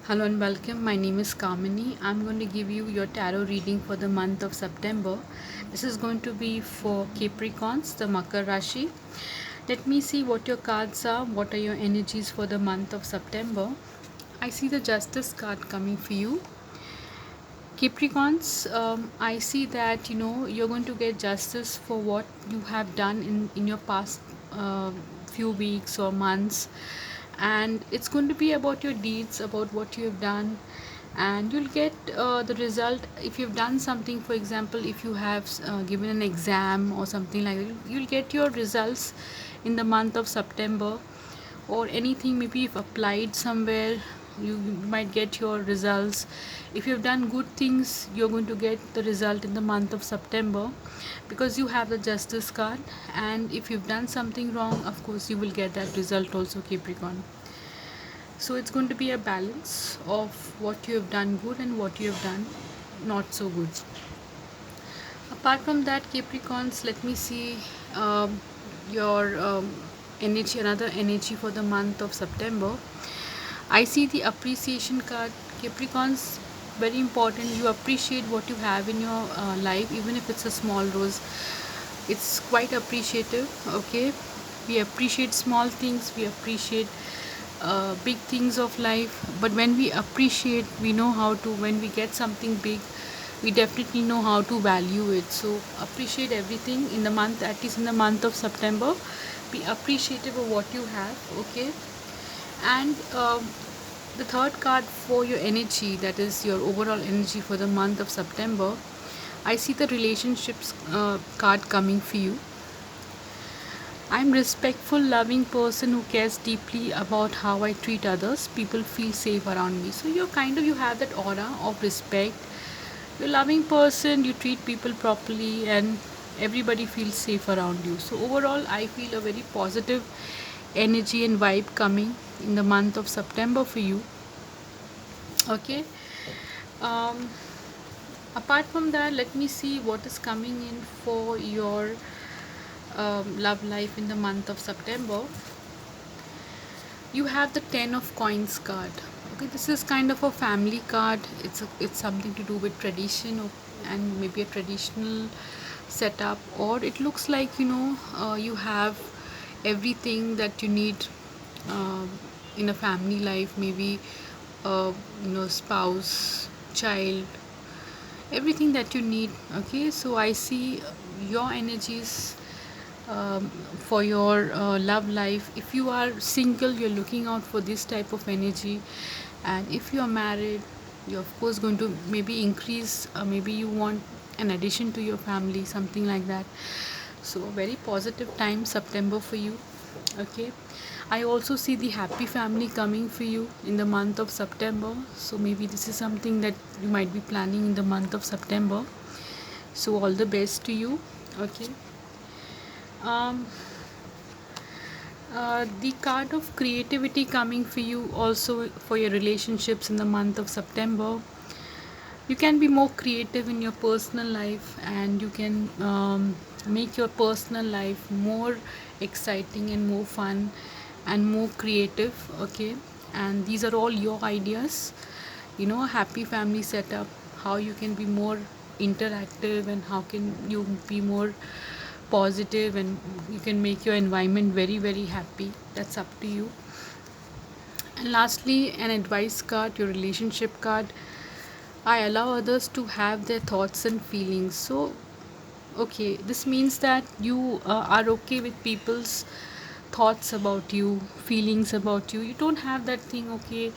Hello and welcome. My name is Kamini. I'm going to give you your tarot reading for the month of September. This is going to be for Capricorns, the Makar Rashi. Let me see what your cards are. What are your energies for the month of September? I see the Justice card coming for you. Capricorns, I see that you're going to get justice for what you have done in your past few weeks or months, and it's going to be about your deeds, about what you have done, and you'll get the result if you've done something. For example, if you have given an exam or something like that, you'll get your results in the month of September. Or anything, maybe you've applied somewhere, you might get your results. If you've done good things, you're going to get the result in the month of September, because you have the Justice card. And if you've done something wrong, of course you will get that result also, Capricorn. So it's going to be a balance of what you have done good and what you have done not so good. Apart from that, Capricorns, let me see your energy, another energy for the month of September. I see the appreciation card. Capricorns, very important. You appreciate what you have in your life, even if it's a small rose. It's quite appreciative. Okay, we appreciate small things. We appreciate big things of life. But when we appreciate, we know how to. When we get something big, we definitely know how to value it. So appreciate everything in the month, at least in the month of September. Be appreciative of what you have. Okay, and the third card for your energy, that is your overall energy for the month of September, I see the relationships card coming for you. I'm respectful, loving person who cares deeply about how I treat others. People feel safe around me. So you have that aura of respect. You're a loving person, you treat people properly, and everybody feels safe around you. So overall, I feel a very positive energy and vibe coming in the month of September for you. Okay. Um, Apart from that, let me see what is coming in for your love life in the month of September. You have the 10 of coins card. Okay, this is kind of a family card. It's something to do with tradition, and maybe a traditional setup, or it looks like you have everything that you need uh, in a family life. Maybe spouse, child, everything that you need. Okay, so I see your energies for your love life. If you are single, you're looking out for this type of energy, and if you are married, you're of course going to maybe increase, maybe you want an addition to your family, something like that. So a very positive time, September, for you. Okay, I also see the happy family coming for you in the month of September. So maybe this is something that you might be planning in the month of September. So all the best to you. Okay. um, the card of creativity coming for you also for your relationships in the month of September. You can be more creative in your personal life, and you can make your personal life more exciting and more fun and more creative. Okay, and these are all your ideas. A happy family setup, how you can be more interactive, and how can you be more positive, and you can make your environment very very happy. That's up to you. And lastly, an advice card, your relationship card. I allow others to have their thoughts and feelings. So okay, this means that you are okay with people's thoughts about you, feelings about you. You don't have that thing, okay,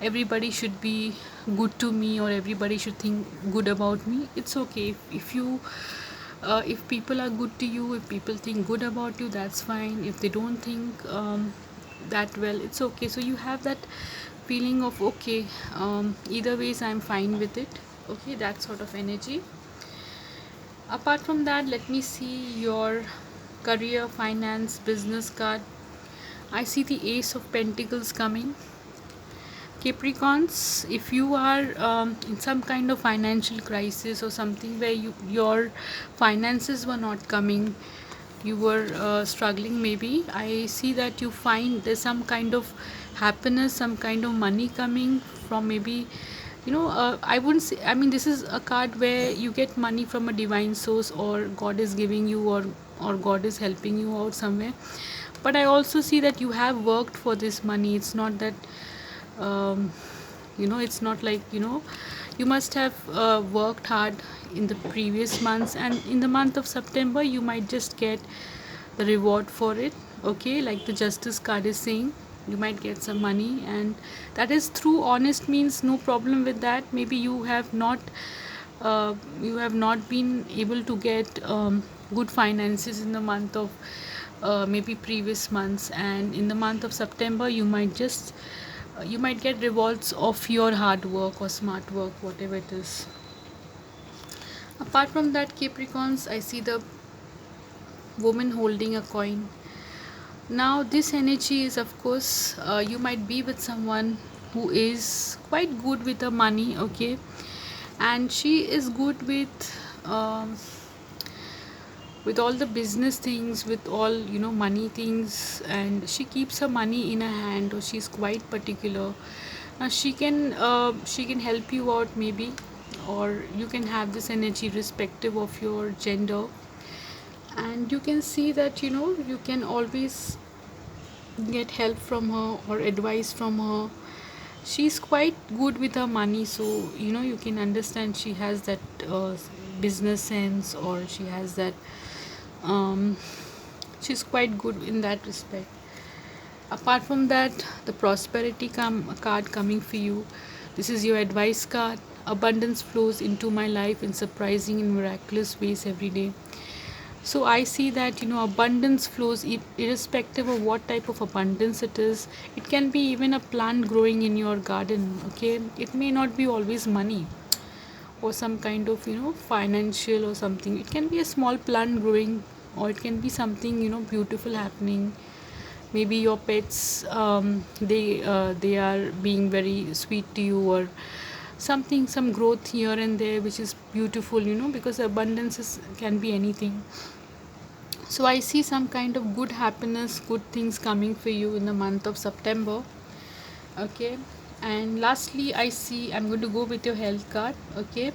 everybody should be good to me, or everybody should think good about me. It's okay if you if people are good to you, if people think good about you, that's fine. If they don't think that well, it's okay. So you have that feeling of okay, either ways I'm fine with it. Okay, that sort of energy. Apart from that, let me see your career, finance, business card. I see the Ace of Pentacles coming. Capricorns, if you are in some kind of financial crisis or something where your finances were not coming, you were struggling, maybe I see that you find there's some kind of happiness, some kind of money coming from. Maybe I wouldn't say, I mean, this is a card where you get money from a divine source, or God is giving you, or God is helping you out somewhere. But I also see that you have worked for this money. It's not that um, it's not like, you must have worked hard in the previous months, and in the month of September you might just get the reward for it. Okay, like the justice card is saying, you might get some money, and that is through honest means. No problem with that. Maybe you have not been able to get good finances in the month of maybe previous months, and in the month of September you might get rewards of your hard work or smart work, whatever it is. Apart from that, Capricorns, I see the woman holding a coin. Now this energy is, of course, you might be with someone who is quite good with the money. Okay, and she is good um, with all the business things, with all money things, and she keeps her money in her hand, or she's quite particular. Now she can help you out maybe, or you can have this energy irrespective of your gender. And you can see that you can always get help from her or advice from her. She's quite good with her money, so you can understand she has that business sense, or she has that um, she's quite good in that respect. Apart from that, the prosperity card coming for you. This is your advice card. Abundance flows into my life in surprising and miraculous ways every day. So I see that abundance flows irrespective of what type of abundance it is. It can be even a plant growing in your garden. Okay, it may not be always money or some kind of financial or something. It can be a small plant growing, or it can be something beautiful happening. Maybe your pets, they are being very sweet to you, or something, some growth here and there which is beautiful, because can be anything. So I see some kind of good happiness, good things coming for you in the month of September. Okay, and lastly, I see, I'm going to go with your health card. Okay,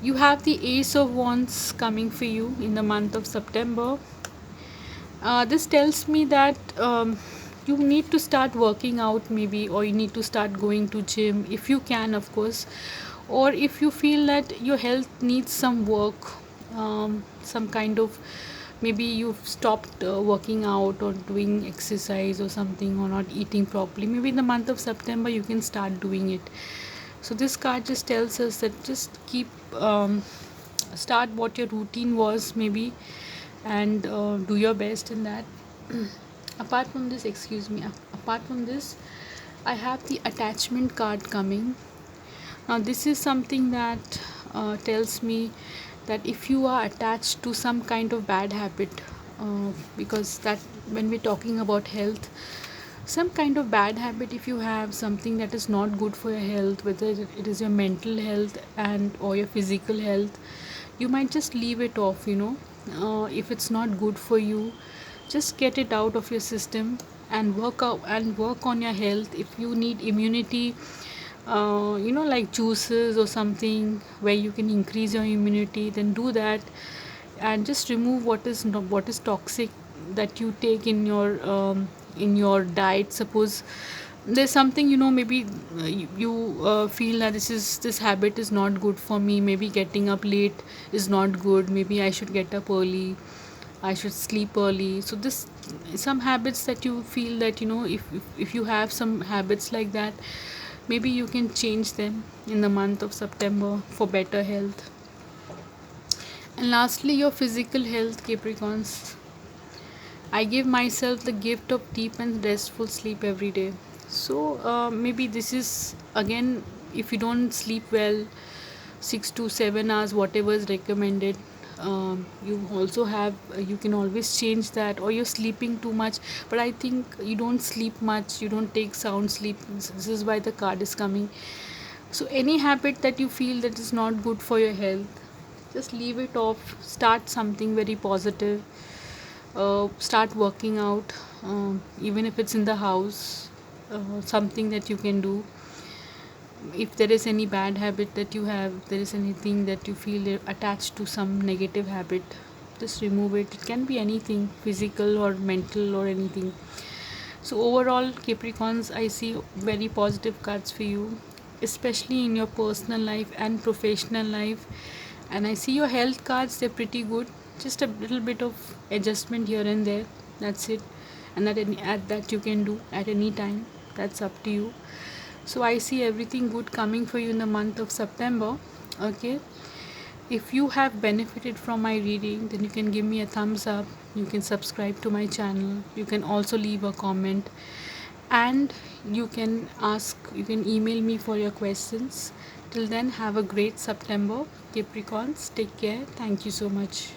you have the Ace of Wands coming for you in the month of September. This tells me that you need to start working out maybe, or you need to start going to gym if you can, of course, or if you feel that your health needs some work, some kind of, maybe you've stopped working out or doing exercise or something, or not eating properly. Maybe in the month of September you can start doing it. So this card just tells us that just keep start what your routine was maybe, and do your best in that. Apart from this, excuse me, apart from this, I have the attachment card coming. Now this is something that tells me that if you are attached to some kind of bad habit, because that when we're talking about health, some kind of bad habit, if you have something that is not good for your health, whether it is your mental health and or your physical health, you might just leave it off. If it's not good for you, just get it out of your system and work on your health. If you need immunity, like juices or something where you can increase your immunity, then do that, and just remove what is toxic that you take in your diet. Suppose there's something, maybe you feel that this habit is not good for me. Maybe getting up late is not good. Maybe I should get up early, I should sleep early. So this, some habits that you feel that if you have some habits like that, maybe you can change them in the month of September for better health. And lastly, your physical health, Capricorns. I give myself the gift of deep and restful sleep every day. So maybe this is again, if you don't sleep well, 6 to 7 hours, whatever is recommended. You also have, you can always change that, or you're sleeping too much. But I think you don't sleep much, you don't take sound sleep. This is why the card is coming. So any habit that you feel that is not good for your health, just leave it off. Start something very positive. Start working out, even if it's in the house, something that you can do. if there is any bad habit that you have, if there is anything that you feel attached to some negative habit, just remove it. It can be anything, physical or mental or anything. So overall, Capricorns, I see very positive cards for you, especially in your personal life and professional life. And I see your health cards, they're pretty good. Just a little bit of adjustment here and there, that's it. And at that you can do at any time, that's up to you. So I see everything good coming for you in the month of September. Okay, if you have benefited from my reading, then you can give me a thumbs up, you can subscribe to my channel, you can also leave a comment, and you can email me for your questions. Till then, have a great September, Capricorns. Take care. Thank you so much.